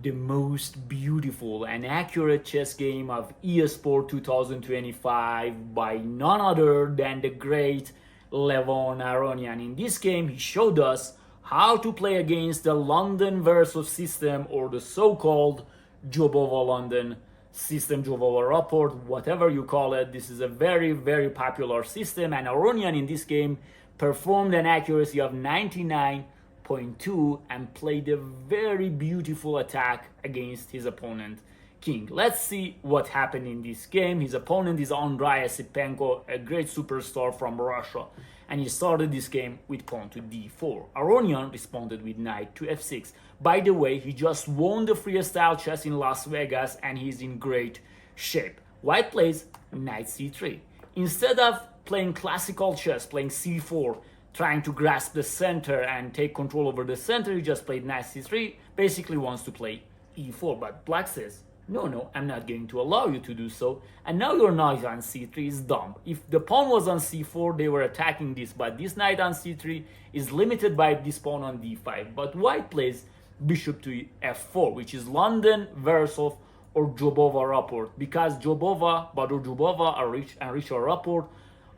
the most beautiful and accurate chess game of esports 2025 by none other than the great Levon Aronian. In this game, he showed us how to play against the London Veresov system, or the so-called Jobova London system, Jobova Rapport, whatever you call it. This is a very, very popular system, and Aronian in this game performed an accuracy of 99.2 and played a very beautiful attack against his opponent king. Let's see what happened in this game. His opponent is Andery Esipenko, a great superstar from Russia, and he started this game with pawn to d4. Aronian responded with knight to f6. By the way, he just won the freestyle chess in Las Vegas and he's in great shape. White plays knight c3. Instead of playing classical chess, playing c4, trying to grasp the center and take control over the center, he just played knight c3, basically wants to play e4. But black says, no, I'm not going to allow you to do so. And now your knight on c3 is dumb. If the pawn was on c4, they were attacking this, but this knight on c3 is limited by this pawn on d5. But white plays bishop to f4, which is London, Veresov, or Jobova Rapport, because Jobova, Badur Jobova, and Richard Rapport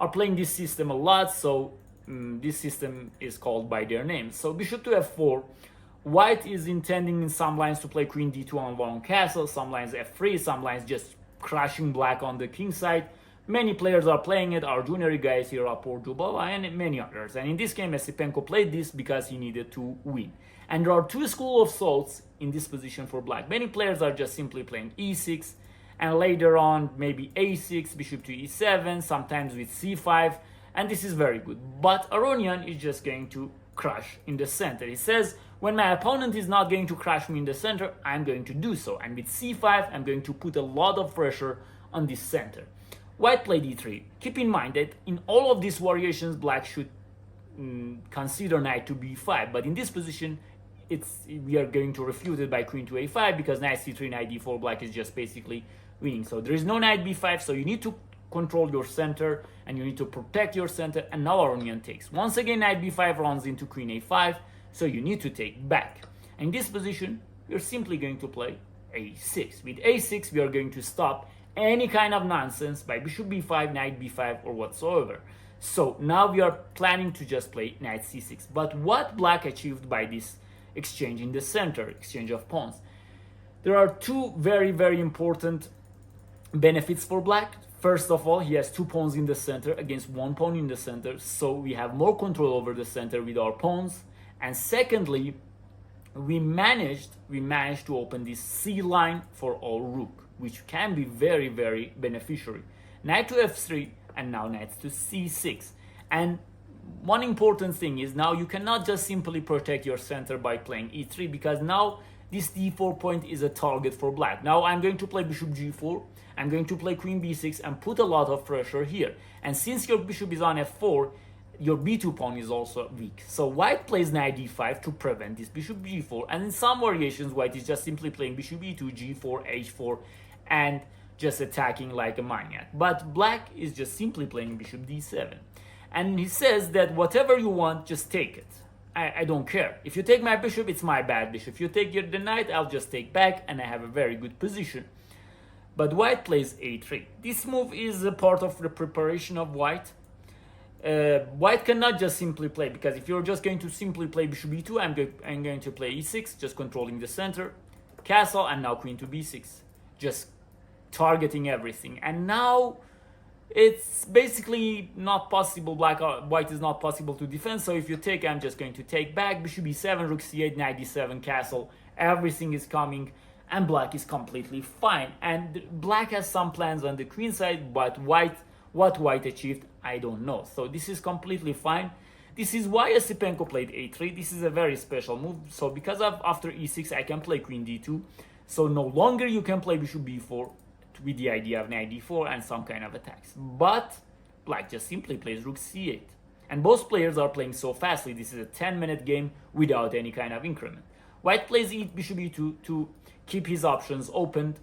are playing this system a lot, so this system is called by their names. So bishop to f4. White is intending in some lines to play queen d2 on long castle, some lines f3, some lines just crushing black on the king side. Many players are playing it, our junior guys here, Rapport, Jobova, and many others. And in this game, Esipenko played this because he needed to win. And there are two schools of thoughts in this position for black. Many players are just simply playing e6, and later on maybe a6, bishop to e7, sometimes with c5, and this is very good. But Aronian is just going to crush in the center. He says, when my opponent is not going to crush me in the center, I'm going to do so. And with c5, I'm going to put a lot of pressure on this center. White played e3. Keep in mind that in all of these variations, black should consider knight to b5. But in this position, we are going to refute it by queen to a5, because knight c3, knight d4, black is just basically winning. So there is no knight b5, so you need to control your center and you need to protect your center. And now Aronian takes. Once again, knight b5 runs into queen a5, so you need to take back. In this position, you're simply going to play a6. With a6, we are going to stop any kind of nonsense by bishop b5, knight b5, or whatsoever. So now we are planning to just play knight c6. But what black achieved by this exchange in the center, exchange of pawns? There are two very, very important benefits for black. First of all, he has two pawns in the center against one pawn in the center, so we have more control over the center with our pawns. And secondly, we managed to open this C line for our rook, which can be very, very beneficial. Knight to f3, and now knight to c6. And one important thing is, now you cannot just simply protect your center by playing e3, because now this d4 point is a target for black. Now I'm going to play bishop g4, I'm going to play queen b6 and put a lot of pressure here. And since your bishop is on f4, your b2 pawn is also weak. So white plays knight d5 to prevent this bishop g4. And in some variations, white is just simply playing bishop e2, g4, h4, and just attacking like a maniac. But black is just simply playing bishop d7. And he says that whatever you want, just take it. I don't care. If you take my bishop, it's my bad bishop. If you take the knight, I'll just take back and I have a very good position. But white plays a3. This move is a part of the preparation of white. White cannot just simply play, because if you're just going to simply play bishop e2, I'm going to play e6, just controlling the center, castle, and now queen to b6, just targeting everything. And now it's basically not possible. White is not possible to defend. So if you take, I'm just going to take back, bishop e7, rook c8, knight d7, castle. Everything is coming, and black is completely fine. And black has some plans on the queen side, but what white achieved, I don't know. So this is completely fine. This is why Esipenko played a3. This is a very special move. So because of after e6, I can play queen d2. So no longer you can play bishop b4 with the idea of knight d4 and some kind of attacks. But black just simply plays rook c8. And both players are playing so fastly. This is a 10-minute game without any kind of increment. White plays bishop e2 to keep his options open.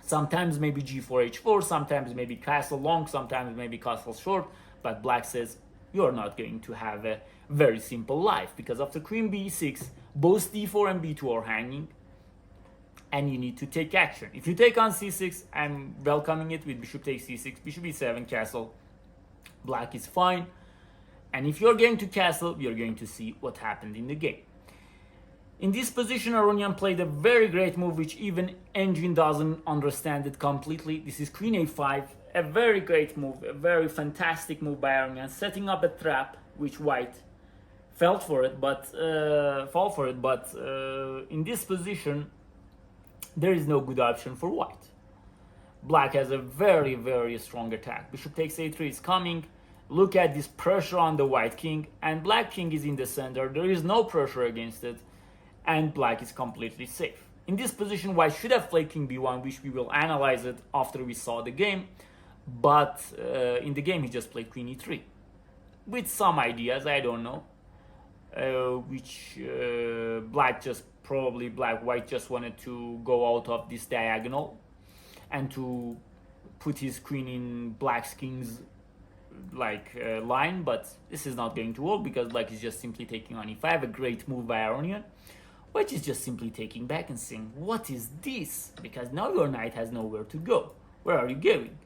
Sometimes maybe g4, h4, sometimes maybe castle long, sometimes maybe castle short. But black says, you're not going to have a very simple life, because after queen b6, both d4 and b2 are hanging. and you need to take action. If you take on c6, I'm welcoming it with bishop takes c6, bishop e7, castle. Black is fine. And if you're going to castle, you're going to see what happened in the game. In this position, Aronian played a very great move, which even Engine doesn't understand it completely. This is queen a5, a very great move, a very fantastic move by Aronian, setting up a trap, which white fell for it, but in this position, there is no good option for white. Black has a very, very strong attack. Bishop takes a3 is coming. Look at this pressure on the white king, and black king is in the center. There is no pressure against it, and black is completely safe. In this position, white should have played king b1, which we will analyze it after we saw the game. But in the game, he just played queen e3 with some ideas, I don't know, which white just wanted to go out of this diagonal and to put his queen in black's king's line, but this is not going to work because black is just simply taking on e5, a great move by Aronian. White is just simply taking back and saying, what is this? Because now your knight has nowhere to go. Where are you going?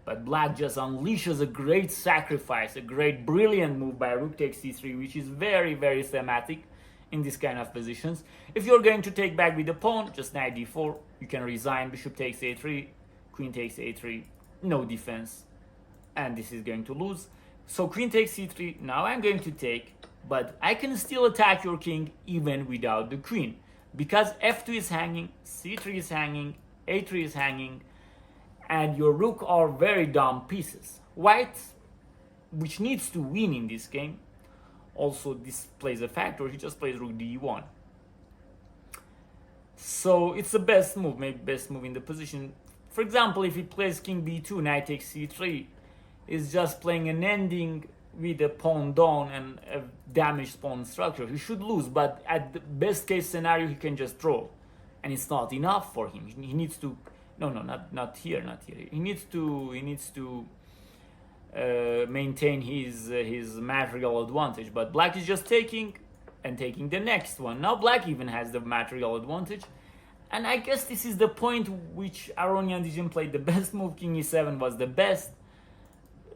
But black just unleashes a great sacrifice, a great brilliant move by rook takes c3, which is very, very thematic in this kind of positions. If you're going to take back with the pawn, just knight d4, you can resign, bishop takes a3, queen takes a3, no defense, and this is going to lose. So queen takes c3, now I'm going to take, but I can still attack your king even without the queen, because f2 is hanging, c3 is hanging, a3 is hanging, and your rook are very dumb pieces. White, which needs to win in this game, also this plays a factor, he just plays rook d1. So it's the best move, maybe best move in the position. For example, if he plays king b2, knight takes c3, is just playing an ending with a pawn down and a damaged pawn structure. He should lose, but at the best case scenario, he can just draw. And it's not enough for him. He needs to, not here. He needs to maintain his material advantage. But black is just taking and taking the next one. Now black even has the material advantage. And I guess this is the point which Aronian didn't play the best move. King e7 was the best.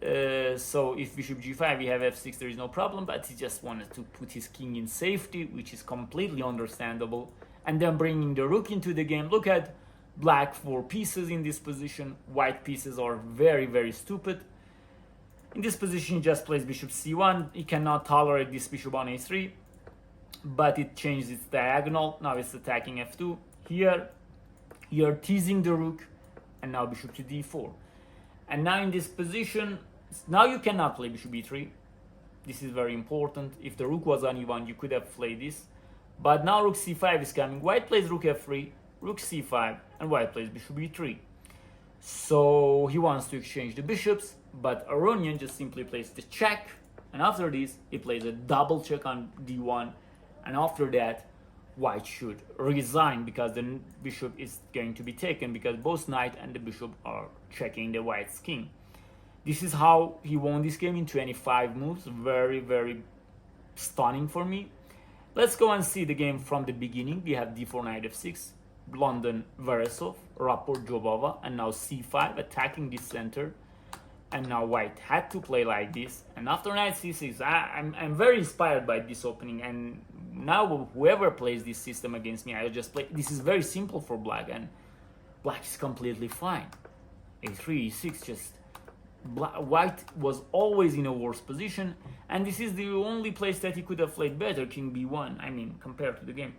So if bishop g5, we have f6, there is no problem, but he just wanted to put his king in safety, which is completely understandable, and then bringing the rook into the game. Look at black 4 pieces in this position. White pieces are very, very stupid. In this position, he just plays bishop c1. He cannot tolerate this bishop on a3, but it changed its diagonal. Now it's attacking f2. Here, you're teasing the rook, and now bishop to d4. And now in this position, now you cannot play bishop e3. This is very important. If the rook was on e1, you could have played this. But now rook c5 is coming. White plays rook f3, rook c5, and white plays bishop e3. So he wants to exchange the bishops, but Aronian just simply plays the check. And after this, he plays a double check on d1. And after that, white should resign because the bishop is going to be taken, because both knight and the bishop are checking the white's king. This is how he won this game in 25 moves. Very, very stunning for me. Let's go and see the game from the beginning. We have d4, knight f6, London, Veresov, Rapport, Jobava, and now c5, attacking this center. And now white had to play like this. And after knight c6, I'm very inspired by this opening. And now whoever plays this system against me, I'll just play. This is very simple for black, and black is completely fine. a3, e6, just white was always in a worse position, and this is the only place that he could have played better, king b1, I mean, compared to the game.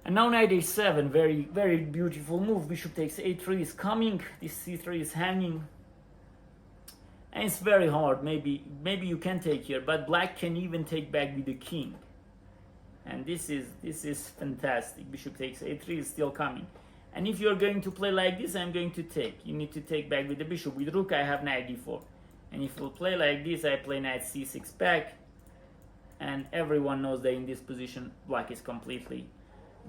And now knight a7, very, very beautiful move. Bishop takes a3 is coming, this c3 is hanging, and it's very hard. Maybe you can take here, but black can even take back with the king. And this is fantastic. Bishop takes a3 is still coming. And if you're going to play like this, I'm going to take. You need to take back with the bishop. With rook, I have knight d4. And if you play like this, I play knight c6 back. And everyone knows that in this position, black is completely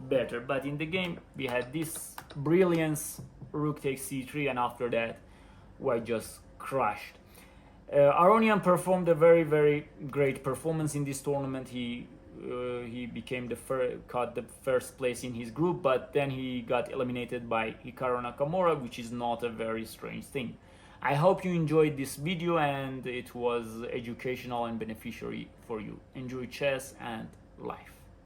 better. But in the game, we had this brilliance. Rook takes c3, and after that, white just crushed. Aronian performed a very, very great performance in this tournament. He he became caught the first place in his group, but then he got eliminated by Hikaru Nakamura, which is not a very strange thing. I hope you enjoyed this video and it was educational and beneficiary for you. Enjoy chess and life.